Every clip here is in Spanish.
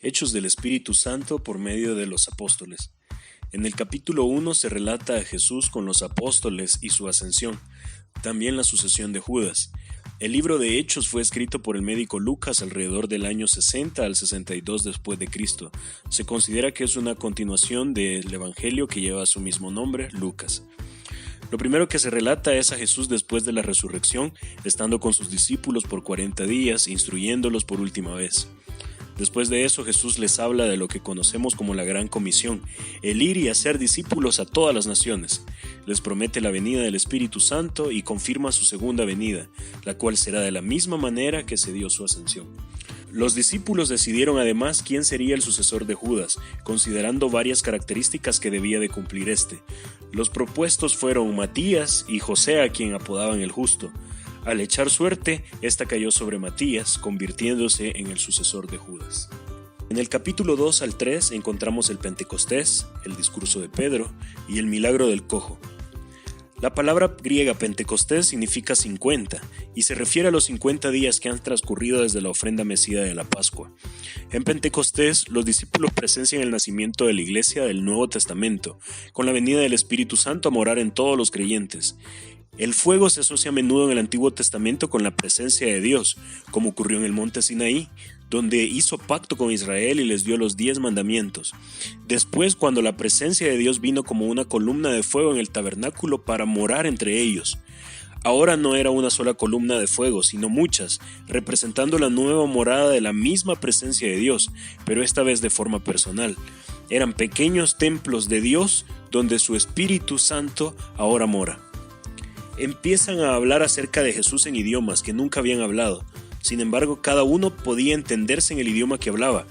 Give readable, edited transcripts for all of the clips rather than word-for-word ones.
Hechos del Espíritu Santo por medio de los apóstoles. En el capítulo 1 se relata a Jesús con los apóstoles y su ascensión, también la sucesión de Judas. El libro de Hechos fue escrito por el médico Lucas alrededor del año 60 al 62 después de Cristo. Se considera que es una continuación del evangelio que lleva su mismo nombre, Lucas. Lo primero que se relata es a Jesús después de la resurrección, estando con sus discípulos por 40 días, instruyéndolos por última vez. Después de eso, Jesús les habla de lo que conocemos como la Gran Comisión, el ir y hacer discípulos a todas las naciones. Les promete la venida del Espíritu Santo y confirma su segunda venida, la cual será de la misma manera que se dio su ascensión. Los discípulos decidieron además quién sería el sucesor de Judas, considerando varias características que debía de cumplir este. Los propuestos fueron Matías y José, a quien apodaban el Justo. Al echar suerte, esta cayó sobre Matías, convirtiéndose en el sucesor de Judas. En el capítulo 2 al 3 encontramos el Pentecostés, el discurso de Pedro y el milagro del cojo. La palabra griega Pentecostés significa 50 y se refiere a los 50 días que han transcurrido desde la ofrenda mecida de la Pascua. En Pentecostés, los discípulos presencian el nacimiento de la Iglesia del Nuevo Testamento, con la venida del Espíritu Santo a morar en todos los creyentes. El fuego se asocia a menudo en el Antiguo Testamento con la presencia de Dios, como ocurrió en el monte Sinaí, donde hizo pacto con Israel y les dio los 10 mandamientos. Después, cuando la presencia de Dios vino como una columna de fuego en el tabernáculo para morar entre ellos. Ahora no era una sola columna de fuego, sino muchas, representando la nueva morada de la misma presencia de Dios, pero esta vez de forma personal. Eran pequeños templos de Dios donde su Espíritu Santo ahora mora. Empiezan a hablar acerca de Jesús en idiomas que nunca habían hablado. Sin embargo, cada uno podía entenderse en el idioma que hablaba.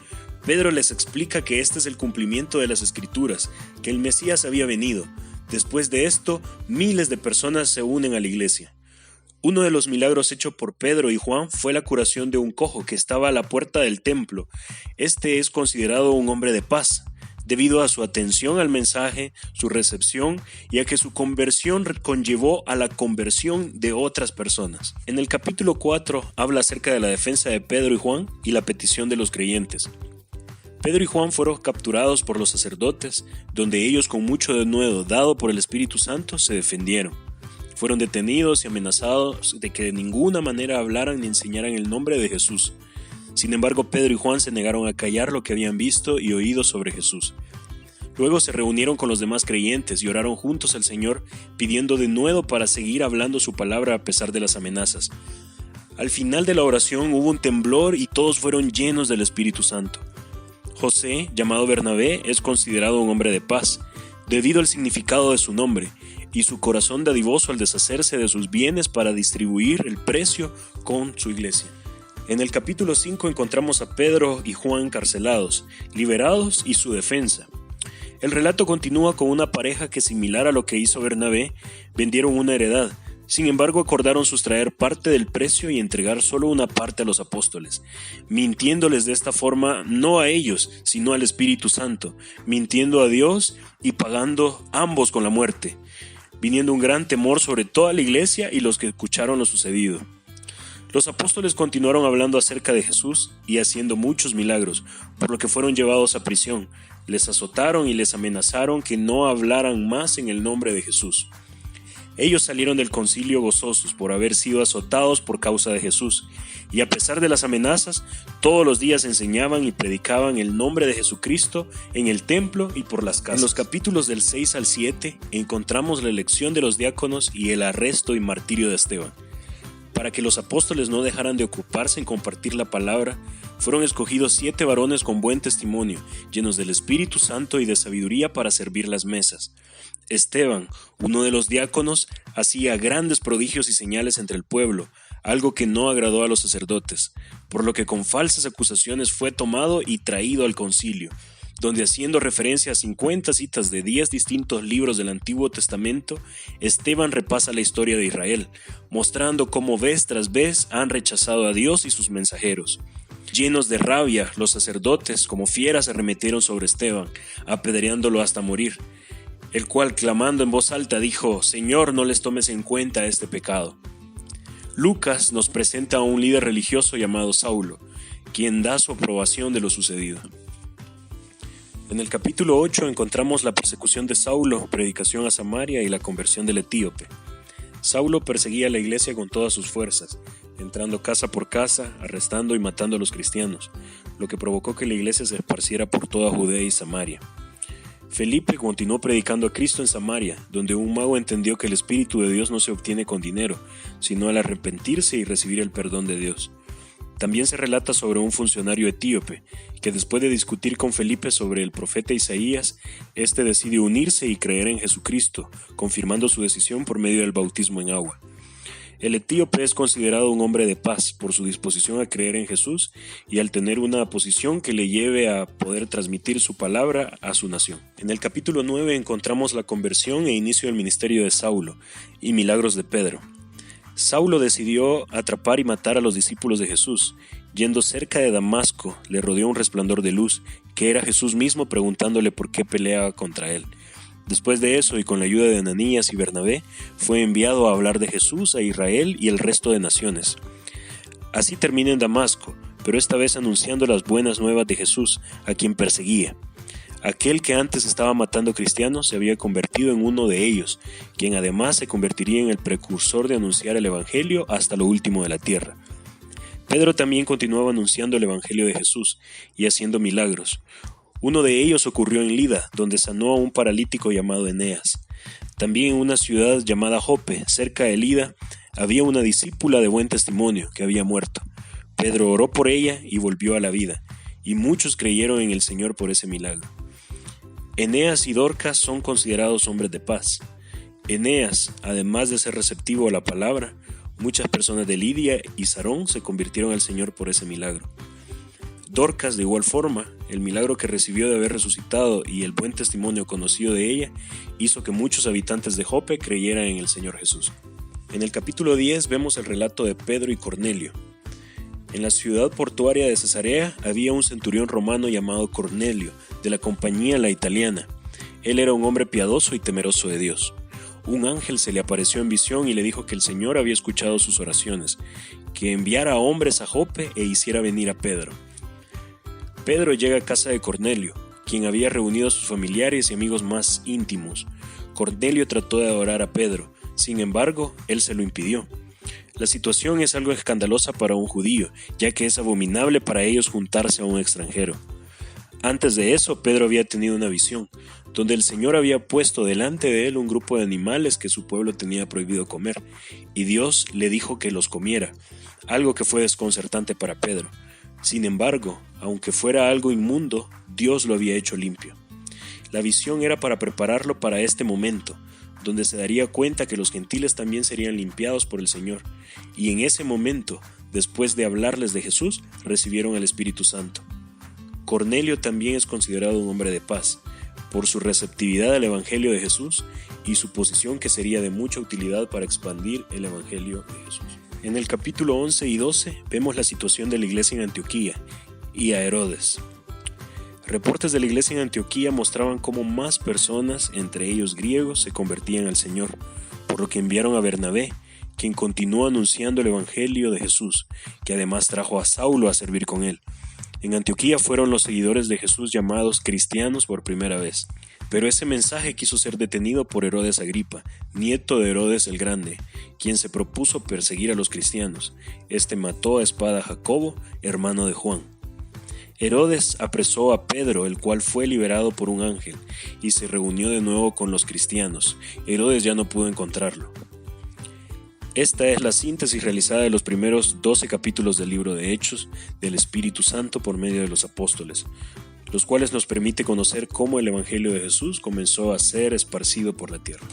Pedro les explica que este es el cumplimiento de las Escrituras, que el Mesías había venido. Después de esto, miles de personas se unen a la iglesia. Uno de los milagros hechos por Pedro y Juan fue la curación de un cojo que estaba a la puerta del templo. Este es considerado un hombre de paz, debido a su atención al mensaje, su recepción y a que su conversión conllevó a la conversión de otras personas. En el capítulo 4 habla acerca de la defensa de Pedro y Juan y la petición de los creyentes. Pedro y Juan fueron capturados por los sacerdotes, donde ellos con mucho denuedo dado por el Espíritu Santo se defendieron. Fueron detenidos y amenazados de que de ninguna manera hablaran ni enseñaran el nombre de Jesús. Sin embargo, Pedro y Juan se negaron a callar lo que habían visto y oído sobre Jesús. Luego se reunieron con los demás creyentes y oraron juntos al Señor, pidiendo denuedo para seguir hablando su palabra a pesar de las amenazas. Al final de la oración hubo un temblor y todos fueron llenos del Espíritu Santo. José, llamado Bernabé, es considerado un hombre de paz, debido al significado de su nombre, y su corazón dadivoso al deshacerse de sus bienes para distribuir el precio con su iglesia. En el capítulo 5 encontramos a Pedro y Juan encarcelados, liberados y su defensa. El relato continúa con una pareja que, similar a lo que hizo Bernabé, vendieron una heredad. Sin embargo, acordaron sustraer parte del precio y entregar solo una parte a los apóstoles, mintiéndoles de esta forma no a ellos, sino al Espíritu Santo, mintiendo a Dios y pagando ambos con la muerte, viniendo un gran temor sobre toda la iglesia y los que escucharon lo sucedido. Los apóstoles continuaron hablando acerca de Jesús y haciendo muchos milagros, por lo que fueron llevados a prisión. Les azotaron y les amenazaron que no hablaran más en el nombre de Jesús. Ellos salieron del concilio gozosos por haber sido azotados por causa de Jesús, y a pesar de las amenazas, todos los días enseñaban y predicaban el nombre de Jesucristo en el templo y por las casas. En los capítulos del 6 al 7 encontramos la elección de los diáconos y el arresto y martirio de Esteban. Para que los apóstoles no dejaran de ocuparse en compartir la palabra, fueron escogidos 7 varones con buen testimonio, llenos del Espíritu Santo y de sabiduría para servir las mesas. Esteban, uno de los diáconos, hacía grandes prodigios y señales entre el pueblo, algo que no agradó a los sacerdotes, por lo que con falsas acusaciones fue tomado y traído al concilio, donde haciendo referencia a 50 citas de 10 distintos libros del Antiguo Testamento, Esteban repasa la historia de Israel, mostrando cómo vez tras vez han rechazado a Dios y sus mensajeros. Llenos de rabia, los sacerdotes como fieras arremetieron sobre Esteban, apedreándolo hasta morir, el cual clamando en voz alta dijo: «Señor, no les tomes en cuenta este pecado». Lucas nos presenta a un líder religioso llamado Saulo, quien da su aprobación de lo sucedido. En el capítulo 8 encontramos la persecución de Saulo, predicación a Samaria y la conversión del etíope. Saulo perseguía a la iglesia con todas sus fuerzas, entrando casa por casa, arrestando y matando a los cristianos, lo que provocó que la iglesia se esparciera por toda Judea y Samaria. Felipe continuó predicando a Cristo en Samaria, donde un mago entendió que el Espíritu de Dios no se obtiene con dinero, sino al arrepentirse y recibir el perdón de Dios. También se relata sobre un funcionario etíope, que después de discutir con Felipe sobre el profeta Isaías, este decide unirse y creer en Jesucristo, confirmando su decisión por medio del bautismo en agua. El etíope es considerado un hombre de paz por su disposición a creer en Jesús y al tener una posición que le lleve a poder transmitir su palabra a su nación. En el capítulo 9 encontramos la conversión e inicio del ministerio de Saulo y milagros de Pedro. Saulo decidió atrapar y matar a los discípulos de Jesús. Yendo cerca de Damasco, le rodeó un resplandor de luz, que era Jesús mismo preguntándole por qué peleaba contra él. Después de eso, y con la ayuda de Ananías y Bernabé, fue enviado a hablar de Jesús a Israel y el resto de naciones. Así termina en Damasco, pero esta vez anunciando las buenas nuevas de Jesús, a quien perseguía. Aquel que antes estaba matando cristianos se había convertido en uno de ellos, quien además se convertiría en el precursor de anunciar el Evangelio hasta lo último de la tierra. Pedro también continuaba anunciando el Evangelio de Jesús y haciendo milagros. Uno de ellos ocurrió en Lida, donde sanó a un paralítico llamado Eneas. También en una ciudad llamada Jope, cerca de Lida, había una discípula de buen testimonio que había muerto. Pedro oró por ella y volvió a la vida, y muchos creyeron en el Señor por ese milagro. Eneas y Dorcas son considerados hombres de paz. Eneas, además de ser receptivo a la palabra, muchas personas de Lidia y Sarón se convirtieron al Señor por ese milagro. Dorcas, de igual forma, el milagro que recibió de haber resucitado y el buen testimonio conocido de ella hizo que muchos habitantes de Jope creyeran en el Señor Jesús. En el capítulo 10 vemos el relato de Pedro y Cornelio. En la ciudad portuaria de Cesarea había un centurión romano llamado Cornelio, de la compañía La Italiana. Él era un hombre piadoso y temeroso de Dios. Un ángel se le apareció en visión y le dijo que el Señor había escuchado sus oraciones, que enviara hombres a Jope e hiciera venir a Pedro. Pedro llega a casa de Cornelio, quien había reunido a sus familiares y amigos más íntimos. Cornelio trató de adorar a Pedro, sin embargo, él se lo impidió. La situación es algo escandalosa para un judío, ya que es abominable para ellos juntarse a un extranjero. Antes de eso, Pedro había tenido una visión, donde el Señor había puesto delante de él un grupo de animales que su pueblo tenía prohibido comer, y Dios le dijo que los comiera, algo que fue desconcertante para Pedro. Sin embargo, aunque fuera algo inmundo, Dios lo había hecho limpio. La visión era para prepararlo para este momento, donde se daría cuenta que los gentiles también serían limpiados por el Señor, y en ese momento, después de hablarles de Jesús, recibieron el Espíritu Santo. Cornelio también es considerado un hombre de paz, por su receptividad al Evangelio de Jesús y su posición que sería de mucha utilidad para expandir el Evangelio de Jesús. En el capítulo 11 y 12 vemos la situación de la iglesia en Antioquía y a Herodes. Reportes de la iglesia en Antioquía mostraban cómo más personas, entre ellos griegos, se convertían al Señor, por lo que enviaron a Bernabé, quien continuó anunciando el Evangelio de Jesús, que además trajo a Saulo a servir con él. En Antioquía fueron los seguidores de Jesús llamados cristianos por primera vez. Pero ese mensaje quiso ser detenido por Herodes Agripa, nieto de Herodes el Grande, quien se propuso perseguir a los cristianos. Este mató a espada a Jacobo, hermano de Juan. Herodes apresó a Pedro, el cual fue liberado por un ángel, y se reunió de nuevo con los cristianos. Herodes ya no pudo encontrarlo. Esta es la síntesis realizada de los primeros 12 capítulos del libro de Hechos del Espíritu Santo por medio de los apóstoles, los cuales nos permite conocer cómo el Evangelio de Jesús comenzó a ser esparcido por la tierra.